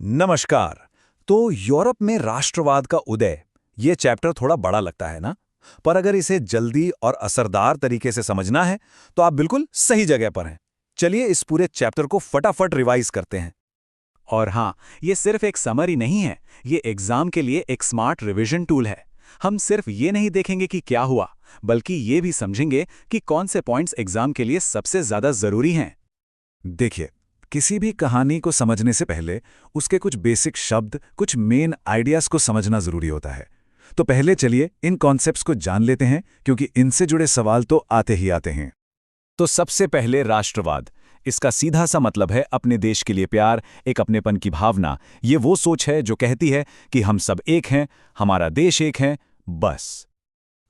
नमस्कार। तो यूरोप में राष्ट्रवाद का उदय, ये चैप्टर थोड़ा बड़ा लगता है ना? पर अगर इसे जल्दी और असरदार तरीके से समझना है तो आप बिल्कुल सही जगह पर हैं। चलिए इस पूरे चैप्टर को फटाफट रिवाइज करते हैं। और हाँ, ये सिर्फ एक समरी नहीं है, ये एग्जाम के लिए एक स्मार्ट रिवीजन टूल है। हम सिर्फ ये नहीं देखेंगे कि क्या हुआ, बल्कि ये भी समझेंगे कि कौन से पॉइंट्स एग्जाम के लिए सबसे ज्यादा जरूरी हैं। देखिए, किसी भी कहानी को समझने से पहले उसके कुछ बेसिक शब्द, कुछ मेन आइडियाज को समझना जरूरी होता है। तो पहले चलिए इन कॉन्सेप्ट्स को जान लेते हैं, क्योंकि इनसे जुड़े सवाल तो आते ही आते हैं। तो सबसे पहले राष्ट्रवाद। इसका सीधा सा मतलब है अपने देश के लिए प्यार, एक अपनेपन की भावना। ये वो सोच है जो कहती है कि हम सब एक हैं, हमारा देश एक है, बस।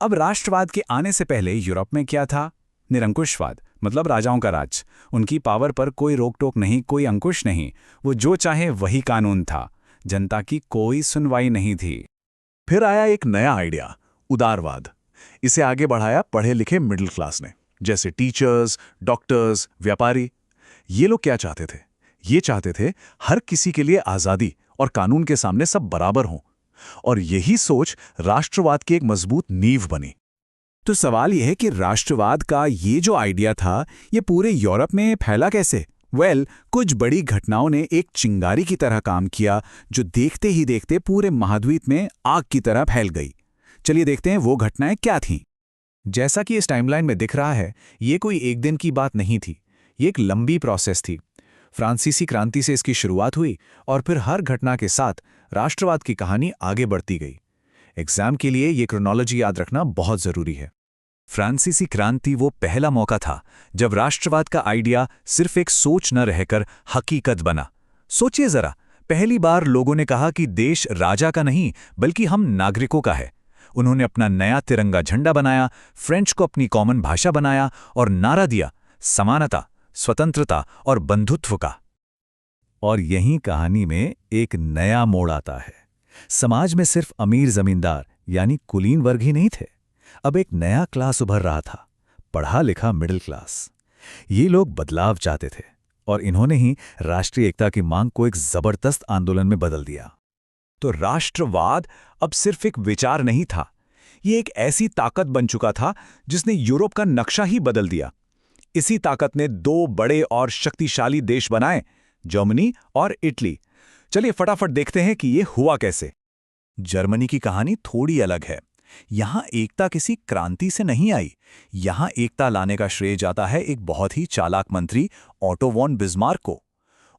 अब राष्ट्रवाद के आने से पहले यूरोप में क्या था? निरंकुशवाद, मतलब राजाओं का राज। उनकी पावर पर कोई रोक टोक नहीं, कोई अंकुश नहीं। वो जो चाहे वही कानून था। जनता की कोई सुनवाई नहीं थी। फिर आया एक नया आइडिया, उदारवाद। इसे आगे बढ़ाया पढ़े लिखे मिडिल क्लास ने, जैसे टीचर्स, डॉक्टर्स, व्यापारी। ये लोग क्या चाहते थे? ये चाहते थे हर किसी के लिए आज़ादी और कानून के सामने सब बराबर हों। और यही सोच राष्ट्रवाद की एक मजबूत नींव बनी। तो सवाल यह है कि राष्ट्रवाद का ये जो आइडिया था, ये पूरे यूरोप में फैला कैसे? कुछ बड़ी घटनाओं ने एक चिंगारी की तरह काम किया, जो देखते ही देखते पूरे महाद्वीप में आग की तरह फैल गई। चलिए देखते हैं वो घटनाएं क्या थीं। जैसा कि इस टाइमलाइन में दिख रहा है, ये कोई एक दिन की बात नहीं थी। ये एक लंबी प्रोसेस थी। फ्रांसीसी क्रांति से इसकी शुरुआत हुई और फिर हर घटना के साथ राष्ट्रवाद की कहानी आगे बढ़ती गई। एग्जाम के लिए ये क्रोनोलॉजी याद रखना बहुत जरूरी है। फ्रांसीसी क्रांति वो पहला मौका था जब राष्ट्रवाद का आइडिया सिर्फ एक सोच न रहकर हकीकत बना। सोचिए जरा, पहली बार लोगों ने कहा कि देश राजा का नहीं बल्कि हम नागरिकों का है। उन्होंने अपना नया तिरंगा झंडा बनाया, फ्रेंच को अपनी कॉमन भाषा बनाया और नारा दिया, समानता, स्वतंत्रता और बंधुत्व का। और यहीं कहानी में एक नया मोड़ आता है। समाज में सिर्फ अमीर जमींदार यानी कुलीन वर्ग ही नहीं थे। अब एक नया क्लास उभर रहा था, पढ़ा लिखा मिडिल क्लास। ये लोग बदलाव चाहते थे और इन्होंने ही राष्ट्रीय एकता की मांग को एक जबरदस्त आंदोलन में बदल दिया। तो राष्ट्रवाद अब सिर्फ एक विचार नहीं था, ये एक ऐसी ताकत बन चुका था जिसने यूरोप का नक्शा ही बदल दिया। इसी ताकत ने दो बड़े और शक्तिशाली देश बनाए, जर्मनी और इटली। चलिए फटाफट देखते हैं कि ये हुआ कैसे। जर्मनी की कहानी थोड़ी अलग है। यहां एकता किसी क्रांति से नहीं आई। यहां एकता लाने का श्रेय जाता है एक बहुत ही चालाक मंत्री ऑटो वॉन बिस्मार्क को।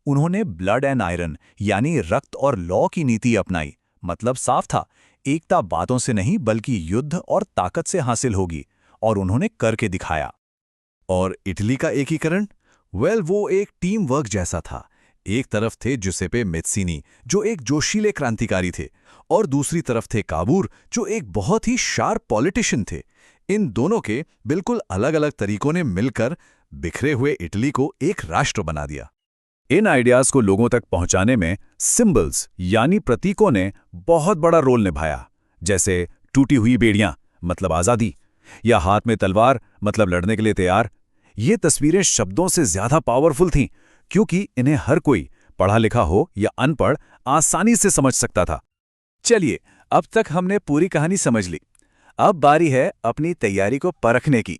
उन्होंने ब्लड एंड आयरन यानी रक्त और लॉ की नीति अपनाई। मतलब साफ था, एकता बातों से नहीं बल्कि युद्ध और ताकत से हासिल होगी, और उन्होंने करके दिखाया। और इटली का एकीकरण? वो एक टीम वर्क जैसा था। एक तरफ थे जुसेपे मेत्सिनी, जो एक जोशीले क्रांतिकारी थे, और दूसरी तरफ थे काबूर, जो एक बहुत ही शार्प पॉलिटिशियन थे। इन दोनों के बिल्कुल अलग अलग तरीकों ने मिलकर बिखरे हुए इटली को एक राष्ट्र बना दिया। इन आइडियाज को लोगों तक पहुंचाने में सिंबल्स यानी प्रतीकों ने बहुत बड़ा रोल निभाया। जैसे टूटी हुई बेड़ियां मतलब आजादी, या हाथ में तलवार मतलब लड़ने के लिए तैयार। ये तस्वीरें शब्दों से ज्यादा पावरफुल थीं, क्योंकि इन्हें हर कोई, पढ़ा लिखा हो या अनपढ़, आसानी से समझ सकता था। चलिए, अब तक हमने पूरी कहानी समझ ली। अब बारी है अपनी तैयारी को परखने की।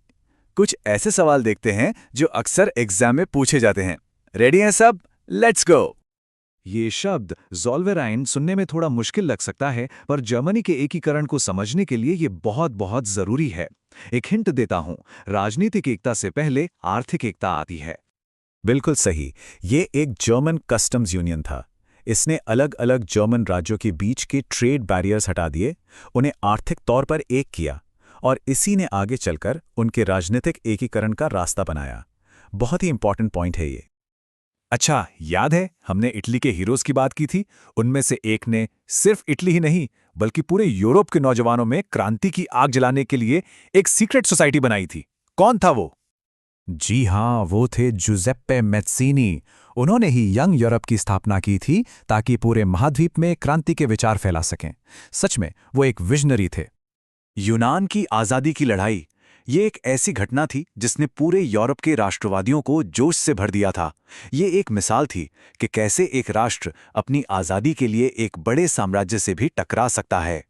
कुछ ऐसे सवाल देखते हैं जो अक्सर एग्जाम में पूछे जाते हैं। रेडी हैं सब? Let's go. ये शब्द ज़ोल्वेराइन सुनने में थोड़ा मुश्किल लग सकता है, पर जर्मनी के एकीकरण को समझने के लिए ये बहुत बहुत जरूरी है। एक हिंट देता हूं, राजनीतिक एकता से पहले आर्थिक एकता आती है। बिल्कुल सही, ये एक जर्मन कस्टम्स यूनियन था। इसने अलग अलग जर्मन राज्यों के बीच के ट्रेड बैरियर्स हटा दिए, उन्हें आर्थिक तौर पर एक किया, और इसी ने आगे चलकर उनके राजनीतिक एकीकरण का रास्ता बनाया। बहुत ही इंपॉर्टेंट पॉइंट है ये। अच्छा, याद है हमने इटली के हीरोज की बात की थी? उनमें से एक ने सिर्फ इटली ही नहीं बल्कि पूरे यूरोप के नौजवानों में क्रांति की आग जलाने के लिए एक सीक्रेट सोसाइटी बनाई थी। कौन था वो? जी हां, वो थे जुसेप्पे मेत्सिनी। उन्होंने ही यंग यूरोप की स्थापना की थी ताकि पूरे महाद्वीप में क्रांति के विचार फैला सकें। सच में वो एक विजनरी थे। यूनान की आज़ादी की लड़ाई, ये एक ऐसी घटना थी जिसने पूरे यूरोप के राष्ट्रवादियों को जोश से भर दिया था। ये एक मिसाल थी कि कैसे एक राष्ट्र अपनी आज़ादी के लिए एक बड़े साम्राज्य से भी टकरा सकता है।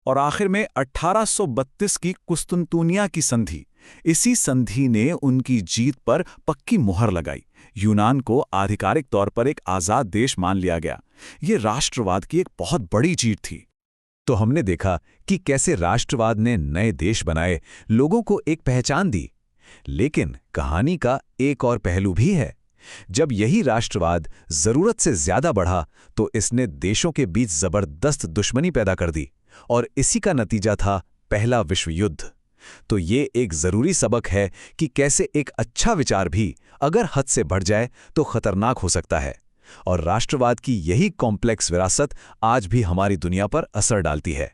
और आखिर में 1832 की कुस्तुनतुनिया की संधि, इसी संधि ने उनकी जीत पर पक्की मुहर लगाई। यूनान को आधिकारिक तौर पर एक आज़ाद देश मान लिया गया। ये राष्ट्रवाद की एक बहुत बड़ी जीत थी। तो हमने देखा कि कैसे राष्ट्रवाद ने नए देश बनाए, लोगों को एक पहचान दी। लेकिन कहानी का एक और पहलू भी है। जब यही राष्ट्रवाद जरूरत से ज्यादा बढ़ा तो इसने देशों के बीच जबरदस्त दुश्मनी पैदा कर दी, और इसी का नतीजा था पहला विश्व युद्ध। तो ये एक जरूरी सबक है कि कैसे एक अच्छा विचार भी अगर हद से बढ़ जाए तो खतरनाक हो सकता है। और राष्ट्रवाद की यही कॉम्प्लेक्स विरासत आज भी हमारी दुनिया पर असर डालती है।